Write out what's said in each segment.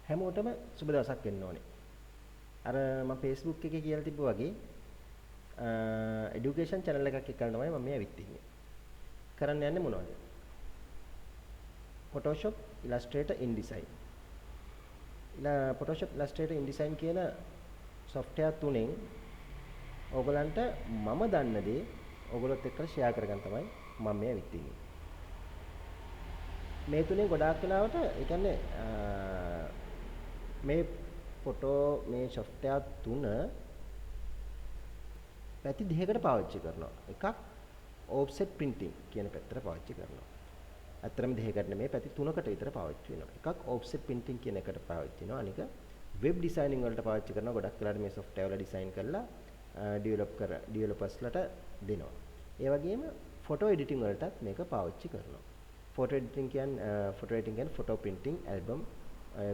හැමෝටම සුබ දවසක් වෙන්න ඕනේ. අර මම Facebook එකේ කියලා තිබ්බා වගේ এডুকেෂන් channel එකක් එක්කලා තමයි මම මේ ඇවිත් ඉන්නේ. කරන්න යන්නේ මොනවද? Photoshop, Illustrator, InDesign. Photoshop, Illustrator, InDesign කියන software තුනෙන් ඕගලන්ට මම දන්න දේ ඕගොල්ලොත් එක්කලා share කරගන්න තමයි මම මේ ඇවිත් ඉන්නේ. මේ තුනේ ගොඩාක් වෙලාවට ඒ කියන්නේ මේ ෆොටෝ මේ software තුන පැති දෙකකට පාවිච්චි කරනවා. එකක් offset printing කියන පැත්තට පාවිච්චි කරනවා. අත්‍තරම දෙකකට නෙමෙයි පැති තුනකට විතර පාවිච්චි වෙනවා. එකක් offset printing කියන එකට පාවිච්චි වෙනවා. අනික web designing වලට පාවිච්චි කරනවා. ගොඩක් වෙලාවට මේ software වල design කරලා developersලට දෙනවා. ඒ වගේම photo editing වලටත් මේක පාවිච්චි කරනවා. photo editing කියන්නේ photo printing, album,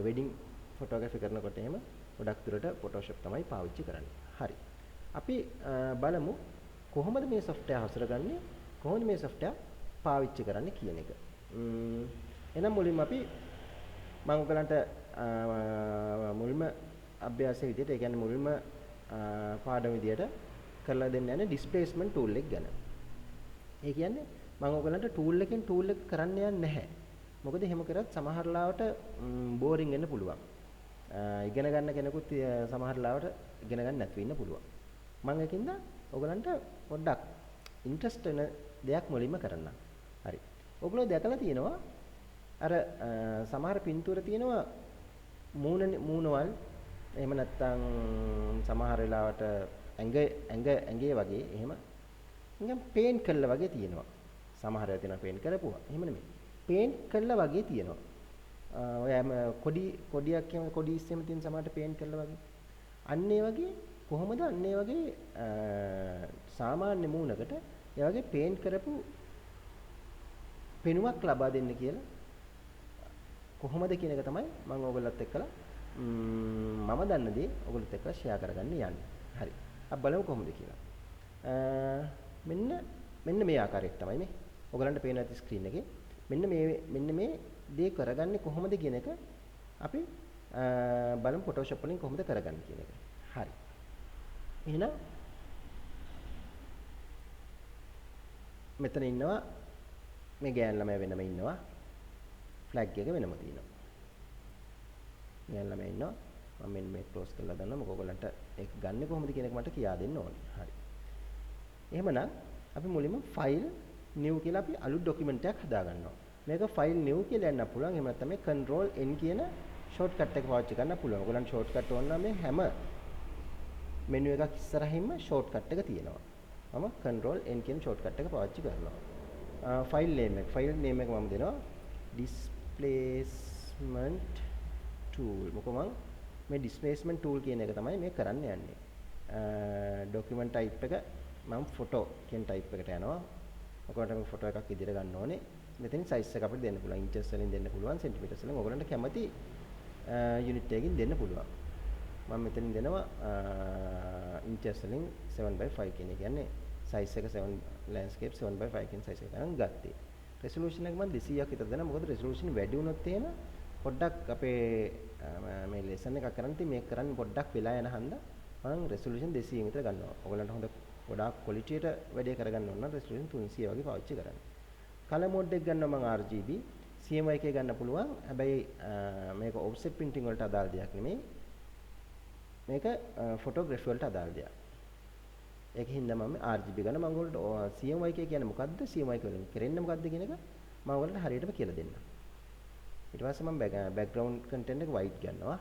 wedding photography කරනකොට එහෙම ගොඩක් දුරට Photoshop තමයි පාවිච්චි කරන්නේ. හරි. අපි බලමු කොහොමද මේ software හසුරගන්නේ, කොහොමද මේ software පාවිච්චි කරන්නේ කියන එක. එහෙනම් මුලින්ම අපි මම ඔයගලන්ට මුල්ම අභ්‍යාසයේ විදිහට, ඒ කියන්නේ මුල්ම පාඩම විදිහට කරලා දෙන්න යන්නේ displacement tool එක ගැන. ඒ කියන්නේ මම ඔයගලන්ට tool එකෙන් tool එක කරන්න යන්නේ නැහැ. මොකද එහෙම කරත් සමහර ලාවට බෝරින් වෙන්න පුළුවන්. ඉගෙන ගන්න කෙනෙකුත් සමහර ලාවට ඉගෙන ගන්න නැතුව ඉන්න පුළුවන්. මම ඒකින්ද ඔයගලන්ට පොඩ්ඩක් ඉන්ට්‍රස්ට් වෙන දෙයක් මුලින්ම කරන්න. හරි. ඔයගොල්ලෝ දැකලා තියෙනවා අර සමහර පින්තූර තියෙනවා මූණවල් එහෙම නැත්නම් සමහර වෙලාවට ඇඟේ වගේ එහෙම නිකන් පේන්ට් කළා වගේ තියෙනවා. සමහර ඒවා තියෙනවා පේන්ට් කරපුවා. එහෙම නෙමෙයි. පේන්ට් කළා වගේ තියෙනවා. ඔයම කොඩියක් කියන කොඩි ඉස්සෙම තියෙන සමහරට පේන්ට් කළා වගේ. අන්න ඒ වගේ කොහොමද අන්න ඒ වගේ සාමාන්‍ය මූණකට ඒ වගේ පේන්ට් කරපු පෙනුමක් ලබා දෙන්න කියලා කොහොමද කියන එක තමයි මම ඕගොල්ලොත් එක්කලා මම දන්න දේ ඕගොල්ලොත් එක්කලා ෂෙයා කරගන්න යන්නේ. හරි. අපි බලමු කොහොමද කියලා. මෙන්න මේ ආකාරයට තමයි මේ ඕගලන්ට පේන ඇති ස්ක්‍රීන් එකේ මෙන්න මේ දේ කරගන්නේ කොහොමද කියන එක අපි බලමු Photoshop වලින් කොහොමද කරගන්නේ කියන එක. හරි. එහෙනම් මෙතන ඉන්නවා මේ ගෑන් ළමයා වෙනම ඉන්නවා. ෆ්ලැග් එක වෙනම තියෙනවා. ගෑන් ළමයා ඉන්නවා. මම මෙන්න මේ ක්ලෝස් කරලා දානවා. මොකද ඔයගලන්ට ඒක ගන්න කොහොමද කියන එක මට කියා දෙන්න ඕනේ. හරි. එහෙමනම් අපි මුලින්ම file new කියලා අපි අලුත් ડોකියුමන්ට් එකක් හදා ගන්නවා. මේක file new කියලා යන්න පුළුවන්. එහෙම නැත්නම් මේ control n කියන shortcut එක පාවිච්චි කරන්න පුළුවන්. ඔයගලන්ට shortcut ඕන නම් මේ හැම menu එකක් ඉස්සරහින්ම shortcut එක තියෙනවා. මම control n කියන shortcut එක පාවිච්චි කරනවා. file name එක මම දෙනවා displacement tool. මොකද මම මේ displacement tool කියන එක තමයි මේ කරන්න යන්නේ. document type එක මම photo කියන type එකට යනවා. ඔයගොල්ලන්ට මේ photo එකක් ඉදිරියට ගන්න ඕනේ. මෙතනින් size එක අපිට දෙන්න පුළුවන්. inches වලින් දෙන්න පුළුවන්, centimeters වලින් ඔයගොල්ලන්ට කැමති unit එකකින් දෙන්න පුළුවන්. මම මෙතනින් දෙනවා inches වලින් 7/5 කියන එක. කියන්නේ size එක 7 landscape 7/5 කියන size එක ගන්න ගත්තේ. resolution එක මම 200ක් විතර දෙනවා. මොකද resolution වැඩි වුණොත් එහෙම පොඩ්ඩක් අපේ මේ lesson එකක් කරන්නේ මේක කරන්නේ පොඩ්ඩක් වෙලා යන හන්ද මම resolution 200 විතර ගන්නවා. ඔයගොල්ලන්ට හොඳ ගොඩාක් quality එකට වැඩේ කරගන්න ඕන නම් resolution 300 වගේ පාවිච්චි කරන්න. color mode එක ගන්නවා මම RGB, CMYK ගන්න පුළුවන්. හැබැයි මේක offset printing වලට අදාළ දෙයක් නෙමෙයි. මේක photography වලට අදාළ දෙයක්. ඒකින්ද මම RGB ගන්න මම ඔයගොල්ලන්ට CMYK කියන්නේ මොකද්ද? CMYK වලින් කරන්නේ මොකද්ද කියන එක මම ඔයගොල්ලන්ට හරියටම කියලා දෙන්නම්. ඊට පස්සේ මම background content එක white ගන්නවා.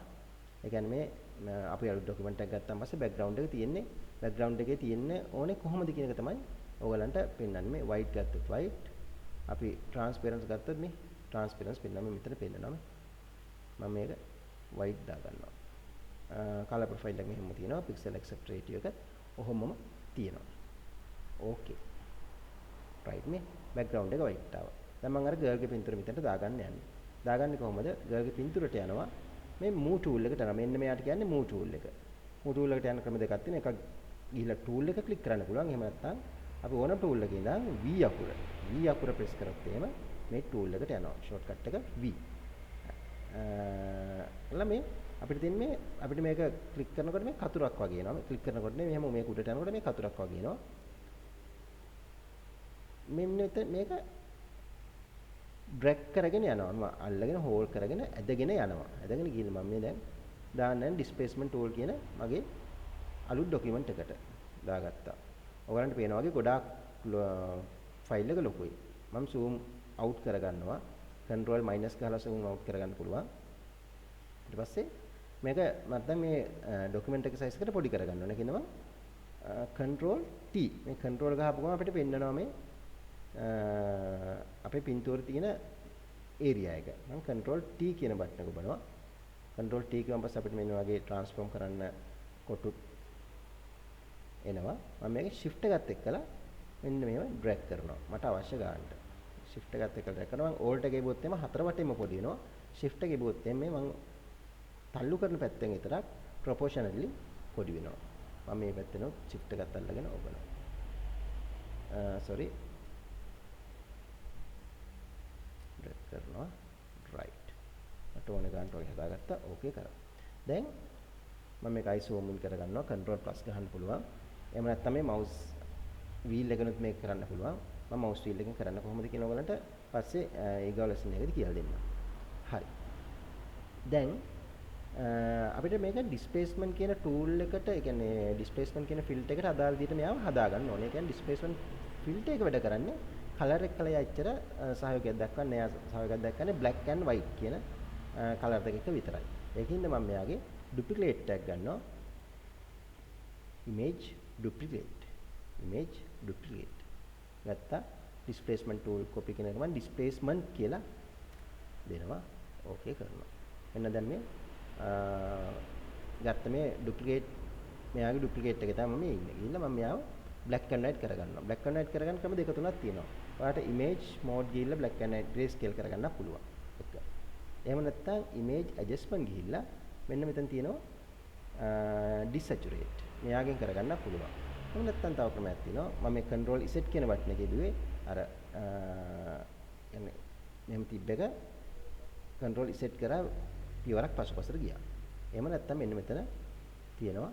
ඒ කියන්නේ මේ අපි අලුත් document එකක් ගත්තාන් පස්සේ background එක තියෙන්නේ background එකේ තියෙන්නේ ඕනේ කොහොමද කියන එක තමයි ඔයගලන්ට පෙන්වන්නේ. මේ white ගත්තොත් white, අපි transparency ගත්තොත් මේ transparency පෙන්වන්නේ මෙතන පෙන්නනවා. මම මේක white දා ගන්නවා. color profile එක මෙහෙම තියෙනවා. pixel accept ratio එක ඔහොමම තියෙනවා. okay right මේ background එක white ආවා. දැන් මම අර girl ගේ පින්තූර මෙතනට දාගන්න යන්නේ. දාගන්නේ කොහොමද? girl ගේ පින්තූරට යනවා. මේ move tool එකට යනවා. මෙන්න මෙයාට කියන්නේ move tool එක. move tool එකට යන ක්‍රම දෙකක් තියෙනවා. එකක් ගිහිලා tool එක click කරන්න පුළුවන්. එහෙම නැත්නම් අපි ඕනම tool එකේ ඉඳන් V අකුර press කරොත් එහෙම මේ tool එකට යනවා. shortcut එක V. එලා මේ අපිට තියෙන මේ අපිට මේක ක්ලික් කරනකොට මේ කතුරක් වගේ එනවා. මේ ක්ලික් කරනකොට නේ මෙහෙම මේක උඩට යනකොට මේ කතුරක් වගේ එනවා. මෙන්න මේක ඩ්‍රැග් කරගෙන යනවා. මම අල්ලගෙන හෝල්ඩ් කරගෙන ඇදගෙන යනවා. ඇදගෙන ගිහින් මම මේ දැන් දාන්න ඩිස්ප්ලේස්මන්ට් ටූල් කියන මගේ අලුත් ඩොකියුමන්ට් එකට දාගත්තා. ඔයගලන්ට පේනවා වගේ ගොඩාක් ෆයිල් එක ලොකුයි. මම zoom out කරගන්නවා. control minus ගහලා zoom out කරගන්න පුළුවන්. ඊට පස්සේ මේක නැත්නම් මේ ඩොකියුමන්ට් එකේ size එකට පොඩි කරගන්න ඕනේ. කියනවා control T. මේ control ගහපු ගමන් අපිට පෙන්නනවා මේ අපේ පින්තූරේ තියෙන ඒරියා එක. මම control T කියන බටන් එක ඔබනවා. control T කියවම පස්සේ අපිට මෙන්න වගේ transform කරන්න කොටු එනවා. මම මේකේ shift එකත් එක්කලා මෙන්න මේව drag කරනවා. මට අවශ්‍ය ගන්නට. shift එකත් එක්කලා drag කරනවා. මම alt එක ගෙබුවොත් එම හතර වටේම පොඩි වෙනවා. shift එක ගෙබුවොත් එම මම තල්ලු කරන පැත්තෙන් විතරක් proportionally පොඩි වෙනවා. මම මේ පැත්තෙන් shift එකත් අල්ලගෙන ඔබනවා. sorry drag කරනවා right. මට ඕන ගන්නට ඔය හදාගත්තා. ඕකේ කරා. දැන් මම මේක zoom in කරගන්නවා. control plus ගහන්න පුළුවන්. එහෙම නැත්නම් මේ mouse wheel එකනොත් මේක කරන්න පුළුවන්. මම mouse wheel එකෙන් කරන්න කොහොමද කියන ඔයගලන්ට පස්සේ ඊගව lesson එකේදී කියලා දෙන්නම්. හරි. දැන් අපිට මේක displacement කියන tool එකට, ඒ කියන්නේ displacement කියන filter එකට අදාළ විදිහට මෙයාව හදා ගන්න ඕනේ. ඒ කියන්නේ displacement filter එක වැඩ කරන්නේ color එක කලයි ඇච්චර සහයෝගයක් දක්වන්නේ. එයා සහයෝගයක් දක්වන්නේ black and white කියන color දෙකක විතරයි. ඒකින්ද මම මෙයාගේ duplicate tag ගන්නවා. image duplicate ගත්තා. displacement tool copy කියන එක මම displacement කියලා දෙනවා. ඕකේ කරනවා. එන්න දැන් මේ ගත්ත මේ duplicate මෙයාගේ duplicate එක තමයි මම ඉන්නේ. ගිහිල්ලා මම මෙයාව black and white කරගන්නවා. black and white කරගන්න ක්‍රම දෙක තුනක් තියෙනවා. ඔයාලට image mode ගිහිල්ලා black and white grayscale කරගන්න පුළුවන්. එක. එහෙම නැත්නම් image adjustment ගිහිල්ලා මෙන්න මෙතන තියෙනවා desaturate. මෙයාගෙන් කරගන්න පුළුවන්. එහෙම නැත්නම් තව ක්‍රමයක් තියෙනවා. මම මේ control z කියන බටන් එකේ දුවේ අර يعني මෙහෙම තිබ්බ එක control z කරා පියවරක් පසුපසට ගියා. එහෙම නැත්නම් මෙන්න මෙතන තියෙනවා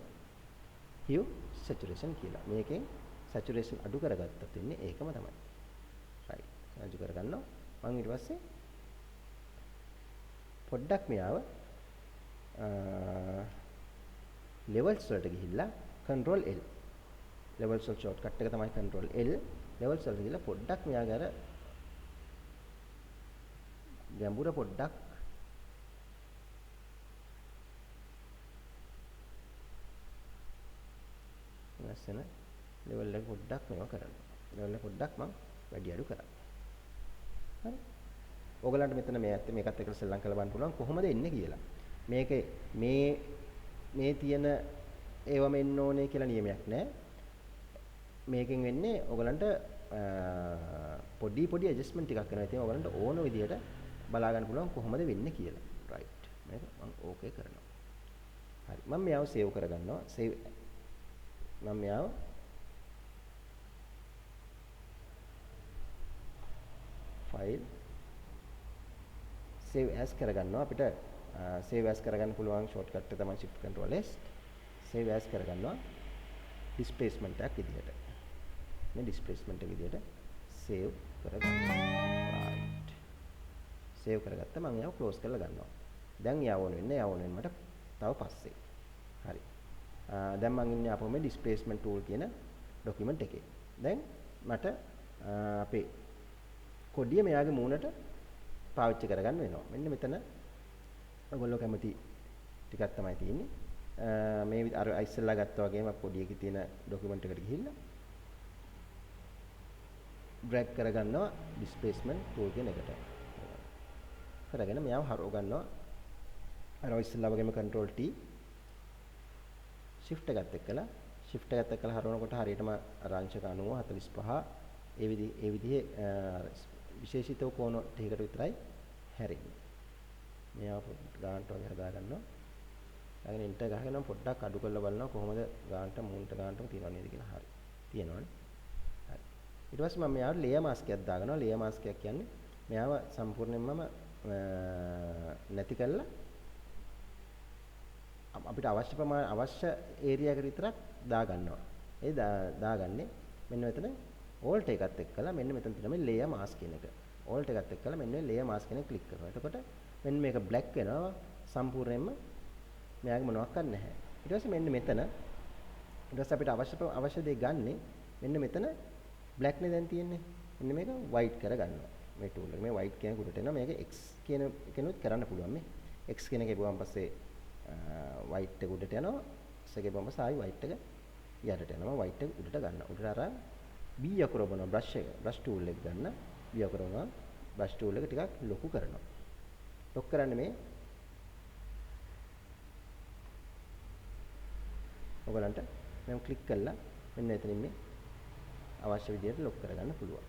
hue saturation කියලා. මේකෙන් saturation අඩු කරගත්තත් වෙන්නේ ඒකම තමයි. right. අඩු කරගන්නවා. මම ඊට පස්සේ පොඩ්ඩක් මෙයාව levels වලට ගිහිල්ලා control L levels වල shortcut එක තමයි control L levels වලට ගිහිල්ලා පොඩ්ඩක් මෙයාගේ අර ගැඹුර පොඩ්ඩක් නැසන level එක පොඩ්ඩක් මේවා කරනවා. level එක පොඩ්ඩක් මම වැඩි අඩු කරා. හරි. ඕගලන්ට මෙතන මේකත් එක්ක සෙල්ලම් කරලා බලන්න පුළුවන් කොහොමද එන්නේ කියලා. මේකේ මේ තියෙන ඒවම එන්න ඕනේ කියලා නියමයක් නැහැ. මේකෙන් වෙන්නේ ඕගලන්ට පොඩි adjustment ටිකක් කරනවා. ඉතින් ඕගලන්ට ඕන විදිහට බලා ගන්න පුළුවන් කොහොමද වෙන්නේ කියලා. right. මේක මම ඕකේ කරනවා. හරි. මම මෙයාව සේව් කරගන්නවා. සේව් මම මෙයාව ෆයිල් save as කරගන්නවා. අපිට save as කරගන්න පුළුවන් shortcut එක තමයි shift control s. save as කරගන්නවා displacement එකක් විදිහට. මේ displacement එක විදිහට save කරගන්නවා. right. save කරගත්තා. මම යාව close කරලා ගන්නවා. දැන් යාව ඕන වෙන්නේ මට තව පස්සේ. හරි. දැන් මම ඉන්නේ අපෝ මේ displacement tool කියන document එකේ. දැන් මට අපේ කොඩිය මෙයාගේ මූණට පාවිච්චි කරගන්න වෙනවා. මෙන්න මෙතන ඔයගොල්ලෝ කැමති ටිකක් තමයි තියෙන්නේ. මේ අර ඉස්සෙල්ලා ගත්තා වගේම කොඩියකේ තියෙන document එකට ගිහිල්ලා drag කරගන්නවා displacement tool කියන එකට. කරගෙන මෙයාව හරව ගන්නවා. අර ඉස්සෙල්ලා වගේම control T shift එකත් එක්කලා හරවනකොට හරියටම අර අංශක 90 45 ඒ විදිහේ විශේෂිත කෝණ ටිකකට විතරයි හැරෙන්නේ. මෙයාව ගානට වගේ හදා ගන්නවා. ඊගෙන එන්ටර් ගහගෙන පොඩ්ඩක් අඩු කරලා බලනවා කොහොමද ගානට මූණට ගානටම තියනව නේද කියලා. හරි. තියෙනවනේ. හරි. ඊට පස්සේ මම මෙයාවට ලේයර් මාස්ක් එකක් දාගන්නවා. ලේයර් මාස්ක් එකක් කියන්නේ මෙයාව සම්පූර්ණයෙන්ම නැති කරලා අපිට අවශ්‍ය ඒරියා එකට විතරක් දා ගන්නවා. ඒ දාගන්නේ මෙන්න මෙතන ඕල්ට් එකත් එක්කලා මෙන්න මෙතන තියෙනවා මේ layer mask කියන එක. ඕල්ට් එකත් එක්කලා මෙන්න මේ layer mask කියන එක ක්ලික් කරනවා. එතකොට මෙන්න මේක black වෙනවා සම්පූර්ණයෙන්ම මෙයාගේ මොනවත් නැහැ. ඊට පස්සේ මෙන්න මෙතන ඊට පස්සේ අපිට අවශ්‍ය දේ ගන්නෙ මෙන්න මෙතන black නේ දැන් තියෙන්නේ. මෙන්න මේක white කරගන්නවා. මේ tool එක මේ white කියන කුඩට එනවා. මේක x කියන එකනොත් කරන්න පුළුවන් මේ. x කියන එක ගිහුවාන් පස්සේ white එක උඩට යනවා. x එක ගිහුවාන් පස්සේ ආයි white එක යටට යනවා. white එක උඩට ගන්නවා. උඩට අරන් B අකුර බනවා brush tool එක ගන්න. B අකුර බනවා brush tool එක ටිකක් ලොකු කරනවා. ලොක් කරන්නේ මේ ඔයගලන්ට මම ක්ලික් කළා මෙන්න එතනින් මේ අවශ්‍ය විදිහට ලොක් කරගන්න පුළුවන්.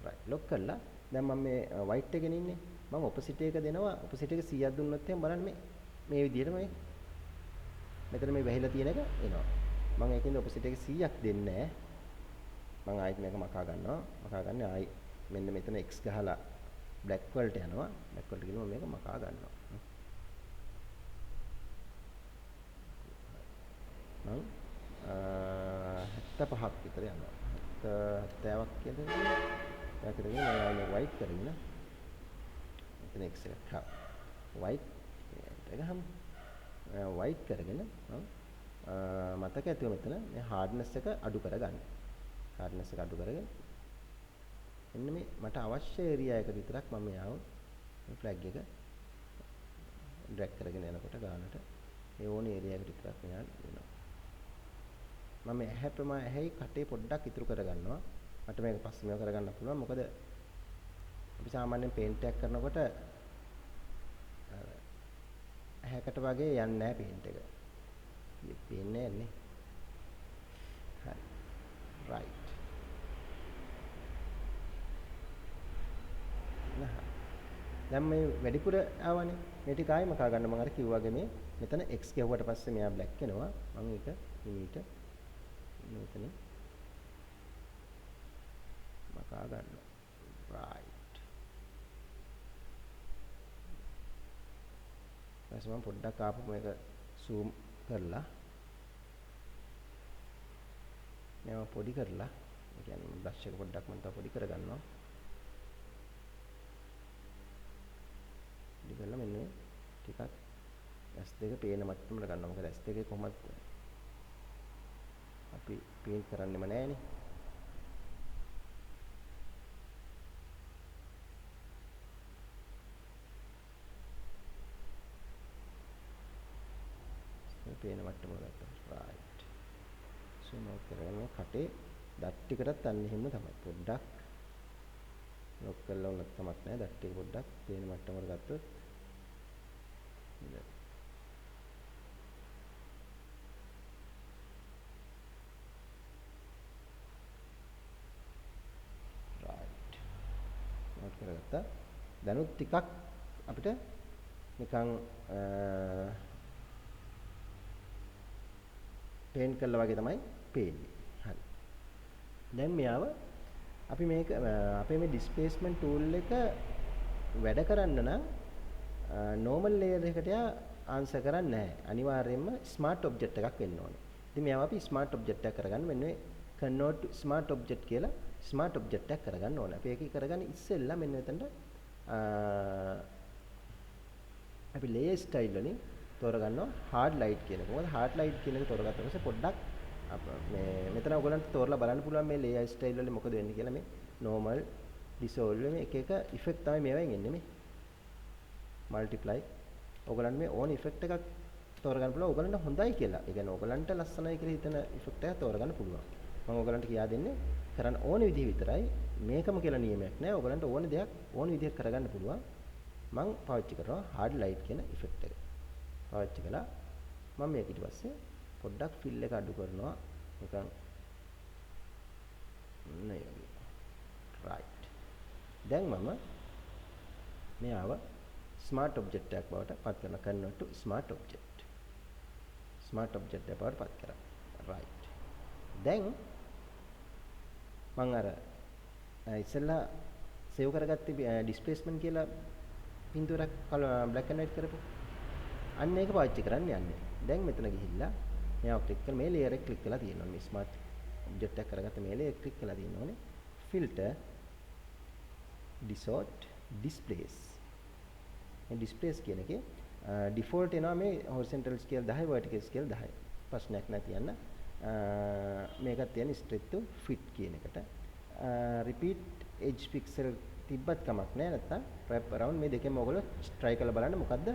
right ලොක් කළා. දැන් මම මේ white එකේ ඉන්නේ. මම opposite එක දෙනවා. opposite එක 100ක් දුන්නොත් එහෙනම් බලන්න මේ විදිහට මෙතන මේ වැහිලා තියෙන එක එනවා. මම ඒකෙන්ද opposite එක 100ක් දෙන්නේ නැහැ. මම ආයෙත් මේක මකා ගන්නවා. මකා ගන්න ආයි මෙන්න මෙතන x ගහලා black වලට යනවා. black වලට ගිහම මේක මකා ගන්නවා. මම 75ක් විතර යනවා. 70ක් කියලාද? ඒක දෙන්නේ මම white කරගෙන එතන x එකක් white එකම white කරගෙන මතක ඇතුව මෙතන මේ hardness එක අඩු කරගන්න. hardness එක අඩු කරගෙන එන්න මේ මට අවශ්‍ය area එකට විතරක් මම යාව මේ flag එක drag කරගෙන යනකොට ගන්නට ඒ ඕනේ area එකට විතරක් මෙයාට වෙනවා. මම ඇහැයි කටේ පොඩ්ඩක් ඉතුරු කරගන්නවා. මට මේක පස්සේ මේක කරගන්න පුළුවන්. මොකද අපි සාමාන්‍යයෙන් paint එකක් කරනකොට ඇහැකට වගේ යන්නේ නැහැ paint එක. පේන්නේ නැහැ නේ. හරි. right. දැන් මේ වැඩිපුර ආවනේ. මේ ටික ආයෙ මකා ගන්න මම අර කිව්වා වගේ මේ මෙතන x ගැහුවට පස්සේ මෙයා black වෙනවා. මම ඒක හිමීට මෙතන මකා ගන්නවා. right. ඊට මම පොඩ්ඩක් ආපු මේක zoom කරලා මේවා පොඩි කරලා ඒ කියන්නේ බ්‍රෂ් එක පොඩ්ඩක් මම තව පොඩි කරගන්නවා. පොඩි කරලා මෙන්න ටිකක් S2 පේන මට්ටමකට ගන්නවා. මොකද S2 කොහොමද අපි පේන්ට් කරන්නෙම නැහැනේ. පේන මට්ටමකට ගත්තා. right. zoom out කරගෙන කටේ දත් ටිකටත් අන්න එහෙම තමයි. පොඩ්ඩක් ලොක් කරලා උනත් තමක් නැහැ. දත් ටික පොඩ්ඩක් පේන මට්ටමකට ගත්තොත් right. note කරගත්තා. දැනුත් ටිකක් අපිට නිකන් paint කළා වගේ තමයි පේන්නේ. හරි. දැන් මෙයාව අපි මේක අපේ මේ displacement tool එක වැඩ කරන්න නම් normal layer එකට answer කරන්නේ නැහැ. අනිවාර්යයෙන්ම smart object එකක් වෙන්න ඕනේ. ඉතින් මෙයාව අපි smart object එකක් කරගන්න මෙන්න මේ convert to smart object කියලා smart object එකක් කරගන්න ඕනේ. අපි ඒක කරගන්න ඉස්සෙල්ලා මෙන්න මෙතනට අපි layer style වලින් තෝරගන්නවා hard light කියන එක. මොකද hard light කියන එක තෝරගත්ත පස්සේ පොඩ්ඩක් මේ මෙතන ඔයගලන්ට තෝරලා බලන්න පුළුවන් මේ layer style වල මොකද වෙන්නේ කියලා. මේ normal dissolve මේ එක effect තමයි මේවෙන් එන්නේ මේ multiply. ඔයගලන්ට මේ ඕන effect එකක් තෝරගන්න පුළුවන්. ඔයගලන්ට හොඳයි කියලා. ඒ කියන්නේ ඔයගලන්ට ලස්සනයි කියලා හිතන effect එකක් තෝරගන්න පුළුවන්. මම ඔයගලන්ට කියා දෙන්නේ කරන්න ඕන විදිහ විතරයි. මේකම කියලා නියමයක් නැහැ. ඔයගලන්ට ඕන දෙයක් ඕන විදිහට කරගන්න පුළුවන්. මම පාවිච්චි කරනවා hard light කියන effect එක. පාවිච්චි කළා. මම මේක ඊට පස්සේ පොඩ්ඩක් fill එක අඩු කරනවා. නිකන් නේ වගේ. right. දැන් මම මෙයාව smart object එකක් බවට පත් කරනවා. convert to smart object. smart object එකක් බවට පත් කරා. right. දැන් මම අර ඉස්සෙල්ලා save කරගත්තේ displacement කියලා පින්තූරයක් black and white කරපො. අන්න ඒක පාවිච්චි කරන්න යන්නේ. දැන් මෙතන ගිහිල්ලා මෙයාව ක්ලික් කරලා මේ ලේයර් එක ක්ලික් කරලා තියෙනවා. මේ ස්මාර්ට් ඔබ්ජෙක්ට් එක කරගත්ත මේ ලේයර් ක්ලික් කරලා තියෙන්න ඕනේ. filter distort displace. මේ displace කියන එකේ default එනවා මේ horizontal scale 10 vertical scale 10. ප්‍රශ්නයක් නැති යන්න. මේකත් තියෙන straight to fit කියන එකට. repeat edge pixel තිබ්බත් කමක් නැහැ. නැත්තම් wrap around මේ දෙකෙන්ම ඔයගොල්ලෝ try කරලා බලන්න මොකද්ද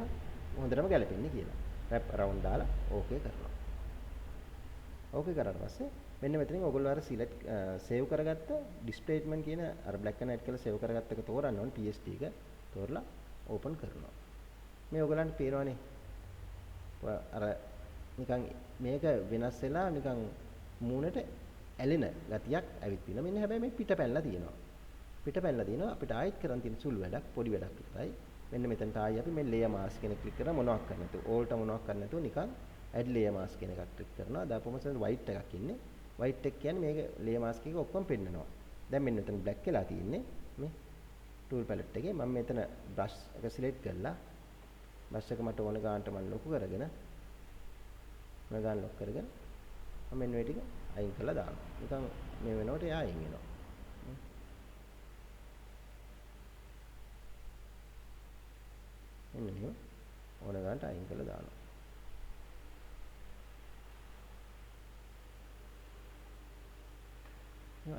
හොඳටම ගැලපෙන්නේ කියලා. wrap around දාලා okay කරනවා. okay කරාට පස්සේ මෙන්න මෙතනින් ඔයගොල්ලෝ අර select save කරගත්ත displacement කියන අර black and white කියලා save කරගත්ත එක තෝරන්න ඕනේ PSD එක. තෝරලා open කරනවා. මේ ඔයගලන්ට පේනවනේ. අර නිකන් මේක වෙනස් වෙලා නිකන් මූණට ඇලෙන ගතියක් ඇවිත් තියෙනවා. මෙන්න හැබැයි මේ පිට පැනලා තියෙනවා. පිට පැනලා තියෙනවා. අපිට ආයෙත් කරන් තියෙන සුළු වැඩක්, පොඩි වැඩක් විතරයි. මෙන්න මෙතනට ආයෙ අපි මේ layer mask කියන එක ක්ලික් කරලා මොනවක් කරන්න නැතුව, all ට මොනවක් කරන්න නැතුව නිකන් add layer mask කියන එකක් ක්ලික් කරනවා. දාපුවම white එකක් ඉන්නේ. white එක කියන්නේ මේක layer mask එක ඔක්කොම පෙන්නනවා. දැන් මෙන්න මෙතන black වෙලා තියෙන්නේ. මේ tool palette එකේ මම මෙතන brush එක select කරලා brush එක මට ඕන ගානට මම ලොකු කරගෙන මම ගාන ලොක් කරගෙන මම මෙන්න මේ ටික අයින් කරලා දානවා. නිකන් මේ වෙනකොට එයා අයින් වෙනවා. මෙන්න මෙහෙම ඕන ගානට අයින් කරලා දානවා.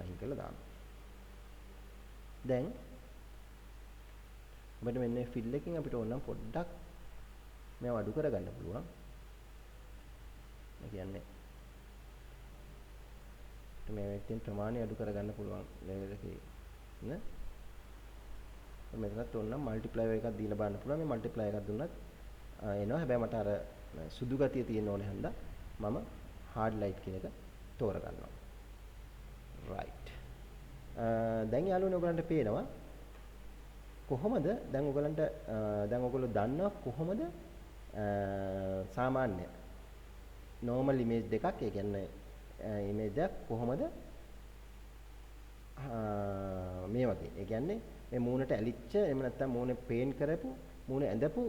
අයින් කරලා දානවා. දැන් අපිට මෙන්න fill එකකින් අපිට ඕන නම් පොඩ්ඩක් මේව අඩු කරගන්න පුළුවන්. ඒ කියන්නේ මේ වෙද්දීන් ප්‍රමාණය අඩු කරගන්න පුළුවන් ලෙවල් එකේ නේ. මෙතනත් ඕන නම් multiply එකක් දීලා බලන්න පුළුවන්. මේ multiply එකක් දුන්නත් එනවා. හැබැයි මට අර සුදු ගතිය තියෙන්න ඕනේ හන්දා මම hard light කියන එක තෝරගන්නවා. right. දැන් යාළුවනේ ඔයගලන්ට පේනවා කොහොමද දැන් ඔයගොල්ලෝ දන්නවා කොහොමද සාමාන්‍ය normal image දෙකක් ඒ කියන්නේ image එකක් කොහොමද මේ වගේ ඒ කියන්නේ මේ මූණට ඇලිච්ච එහෙම නැත්නම් මූණේ පේන්ට් කරපු මූණ ඇඳපු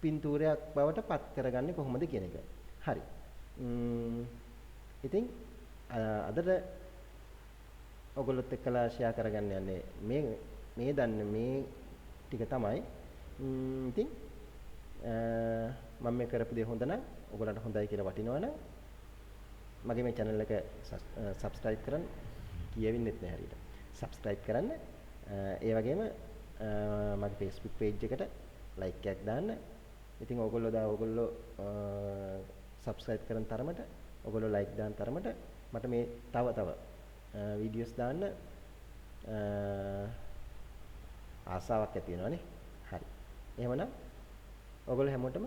පින්තූරයක් බවට පත් කරගන්නේ කොහොමද කියන එක. හරි. ඉතින් අදට ඔයගොල්ලොත් එක්කලා ෂෙයා කරගන්න යන්නේ මේ දන්නේ මේ ටික තමයි. ඉතින් මම මේ කරපු දේ හොඳ නම් ඔයගොල්ලන්ට හොඳයි කියලා වටිනවනම් මගේ මේ channel එක subscribe කරන්න කියවෙන්නෙත් නෑ හරියට. subscribe කරන්න. ඒ වගේම මගේ Facebook page එකට like එකක් දාන්න. ඉතින් ඔයගොල්ලෝ subscribe කරන තරමට ඔයගොල්ලෝ like දාන තරමට මට මේ තව videos දාන්න ආසාවක් ඇති වෙනවානේ. හරි. එහෙමනම් ඔයගොල්ලෝ හැමෝටම